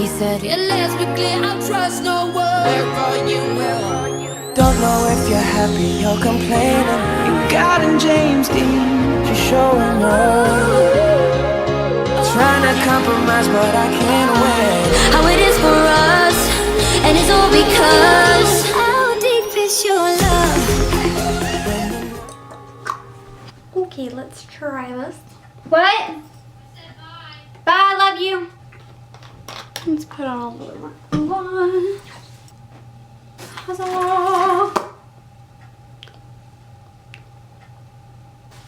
He said, yeah, let's be clear, I'll trust no one. Wherever you will. Don't know if you're happy or complaining. You got in James Dean, just showing up. Trying to compromise, but I can't win. How it is for us, and it's all because how deep is your love? Okay, let's try this. What? Bye, love you. Let's put on a little more. Huzzah.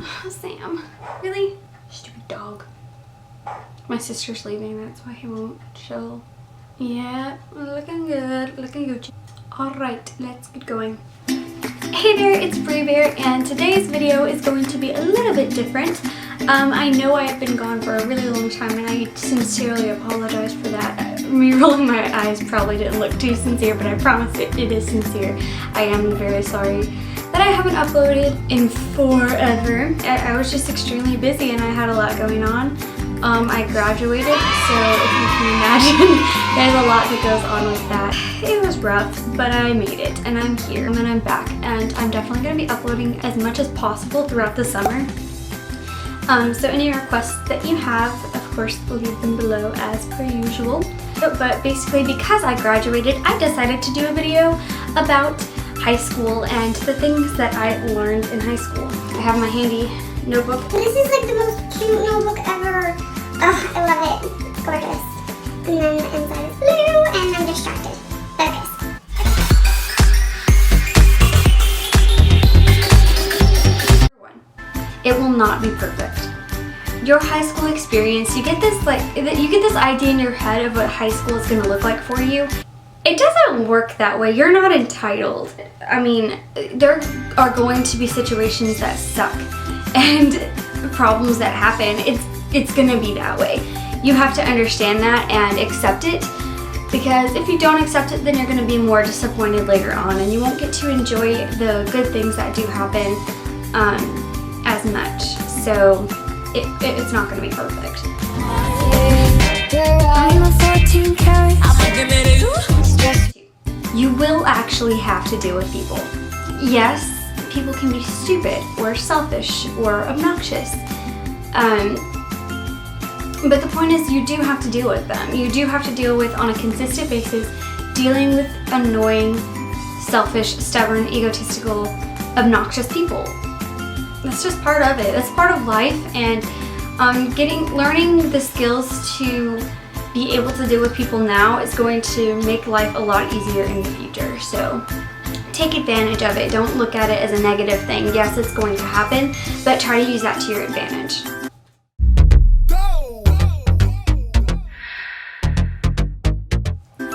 Oh, Sam, really? Stupid dog. My sister's leaving, that's why he won't chill. Yeah, looking good, looking Gucci. Alright, let's get going. Hey there, it's Brie Bear, and today's video is going to be a little bit different. I know I've been gone for a really long time, and I sincerely apologize for that. Me rolling my eyes probably didn't look too sincere, but I promise it is sincere. I am very sorry that I haven't uploaded in forever. I was just extremely busy and I had a lot going on. I graduated, so if you can imagine, there's a lot that goes on with that. It was rough, but I made it, and I'm here, and then I'm back, and I'm definitely going to be uploading as much as possible throughout the summer. So any requests that you have, of course, leave them below as per usual. But basically, because I graduated, I decided to do a video about high school and the things that I learned in high school. I have my handy notebook. This is like the most cute notebook ever. Ugh, I love it. It's gorgeous. And then the inside is blue, and I'm distracted. But okay. It will not be perfect. Your high school experience, you get this idea in your head of what high school is going to look like for you. It doesn't work that way. You're not entitled. I mean, there are going to be situations that suck and problems that happen. It's gonna be that way. You have to understand that and accept it, because if you don't accept it, then you're gonna be more disappointed later on, and you won't get to enjoy the good things that do happen as much. So it's not gonna be perfect. I'm a 14 carat. You will actually have to deal with people. Yes, people can be stupid or selfish or obnoxious. But the point is, you do have to deal with them. You do have to deal with, on a consistent basis, dealing with annoying, selfish, stubborn, egotistical, obnoxious people. That's just part of it. That's part of life, and learning the skills to be able to deal with people now is going to make life a lot easier in the future. So take advantage of it. Don't look at it as a negative thing. Yes, it's going to happen, but try to use that to your advantage.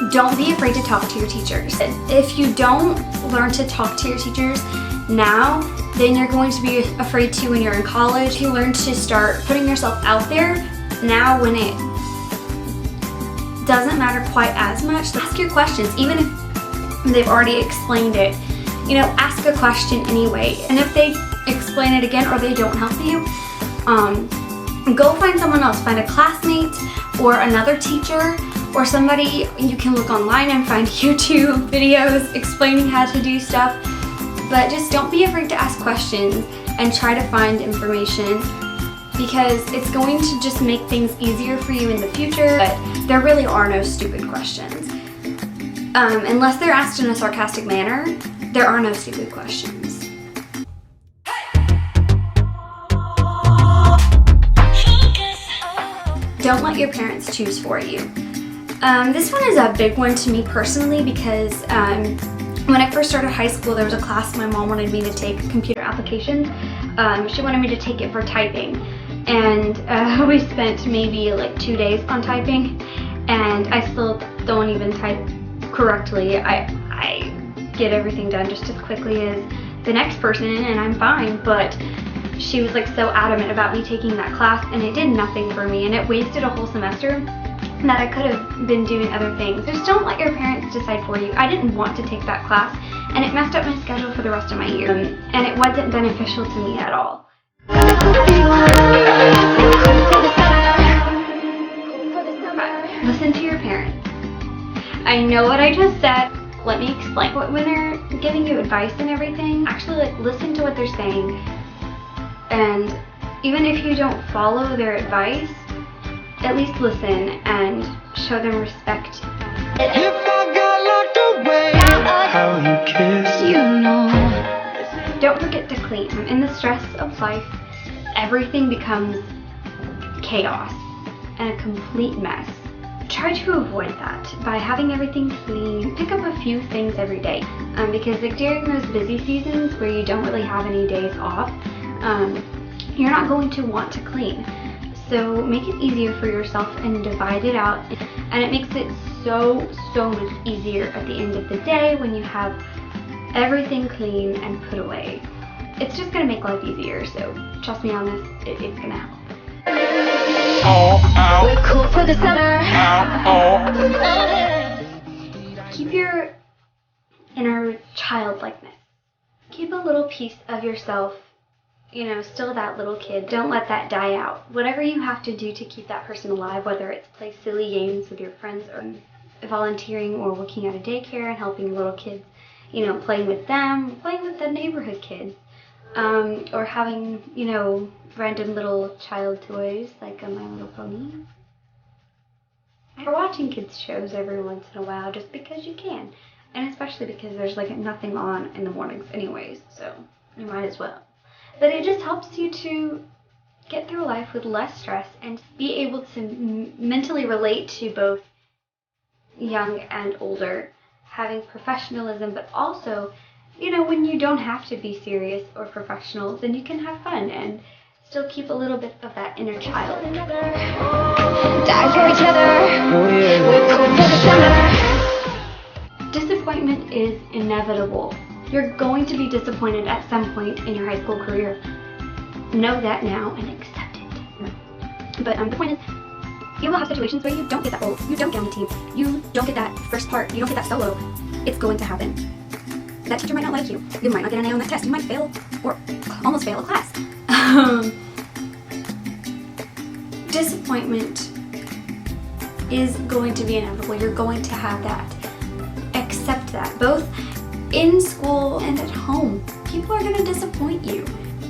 Don't be afraid to talk to your teachers. If you don't learn to talk to your teachers now, then you're going to be afraid to when you're in college. If you learn to start putting yourself out there now when it doesn't matter quite as much, ask your questions, even if they've already explained it. You know, ask a question anyway. And if they explain it again or they don't help you, go find someone else. Find a classmate or another teacher, or somebody. You can look online and find YouTube videos explaining how to do stuff. But just don't be afraid to ask questions and try to find information, because it's going to just make things easier for you in the future. But there really are no stupid questions. Unless they're asked in a sarcastic manner, there are no stupid questions. Don't let your parents choose for you. This one is a big one to me personally, because when I first started high school, there was a class my mom wanted me to take, computer applications. She wanted me to take it for typing, and we spent maybe like 2 days on typing, and I still don't even type correctly. I get everything done just as quickly as the next person, and I'm fine, but she was like so adamant about me taking that class, and it did nothing for me, and it wasted a whole semester that I could have been doing other things. Just don't let your parents decide for you. I didn't want to take that class, and it messed up my schedule for the rest of my year, and it wasn't beneficial to me at all. Listen to your parents. I know what I just said. Let me explain. When they're giving you advice and everything, actually like listen to what they're saying. And even if you don't follow their advice, at least listen and show them respect. If I got locked away, how you kiss, you know. Don't forget to clean. In the stress of life, everything becomes chaos and a complete mess. Try to avoid that by having everything clean. Pick up a few things every day because like during those busy seasons where you don't really have any days off, you're not going to want to clean. So make it easier for yourself and divide it out, and it makes it so much easier at the end of the day when you have everything clean and put away. It's just gonna make life easier, so trust me on this, it's gonna help. We're cool for the summer. Keep your inner childlikeness. Keep a little piece of yourself, you know, still that little kid. Don't let that die out. Whatever you have to do to keep that person alive, whether it's play silly games with your friends or volunteering or working at a daycare and helping little kids, you know, playing with them, playing with the neighborhood kids, or having, you know, random little child toys like a My Little Pony. Or watching kids shows every once in a while just because you can. And especially because there's like nothing on in the mornings anyways, so you might as well. But it just helps you to get through life with less stress and be able to mentally relate to both young and older, having professionalism, but also, you know, when you don't have to be serious or professional, then you can have fun and still keep a little bit of that inner child. Die for each other. Oh yeah. We're cool for the summer. Disappointment is inevitable. You're going to be disappointed at some point in your high school career. Know that now and accept it. But the point is, you will have situations where you don't get that role, you don't get on the team, you don't get that first part, you don't get that solo. It's going to happen. That teacher might not like you. You might not get an A on that test. You might fail or almost fail a class. Disappointment is going to be inevitable. You're going to have that. Accept that. Both in school and at home. People are going to disappoint you.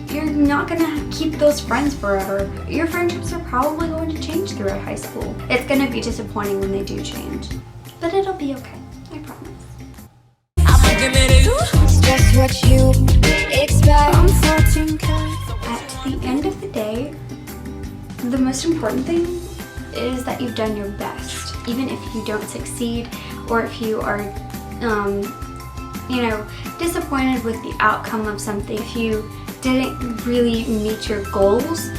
You're not going to keep those friends forever. Your friendships are probably going to change throughout high school. It's going to be disappointing when they do change. But it'll be okay. I promise. It's just what you expect. I'm 14K. At the end of the day, the most important thing is that you've done your best. Even if you don't succeed or if you are, you know, disappointed with the outcome of something, if you didn't really meet your goals,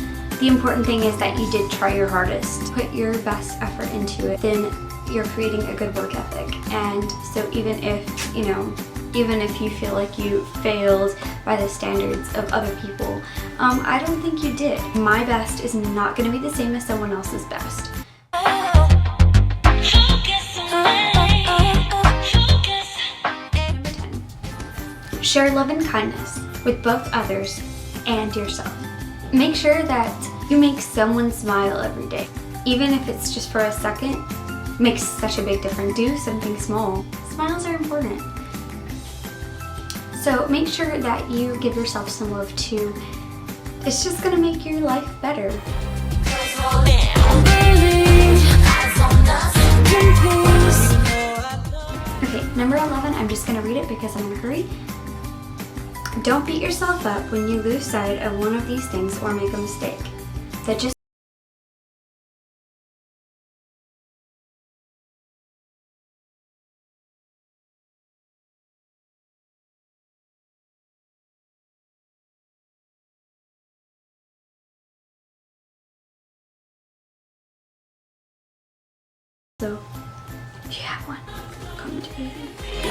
the important thing is that you did try your hardest. Put your best effort into it. Then you're creating a good work ethic. And so even if, you know, even if you feel like you failed by the standards of other people, I don't think you did. My best is not going to be the same as someone else's best. Number 10. Share love and kindness with both others and yourself. Make sure that you make someone smile every day. Even if it's just for a second, makes such a big difference. Do something small. Smiles are important. So make sure that you give yourself some love too. It's just gonna make your life better. Okay, number 11, I'm just gonna read it because I'm in a hurry. Don't beat yourself up when you lose sight of one of these things or make a mistake. That just so if you have one, comment below.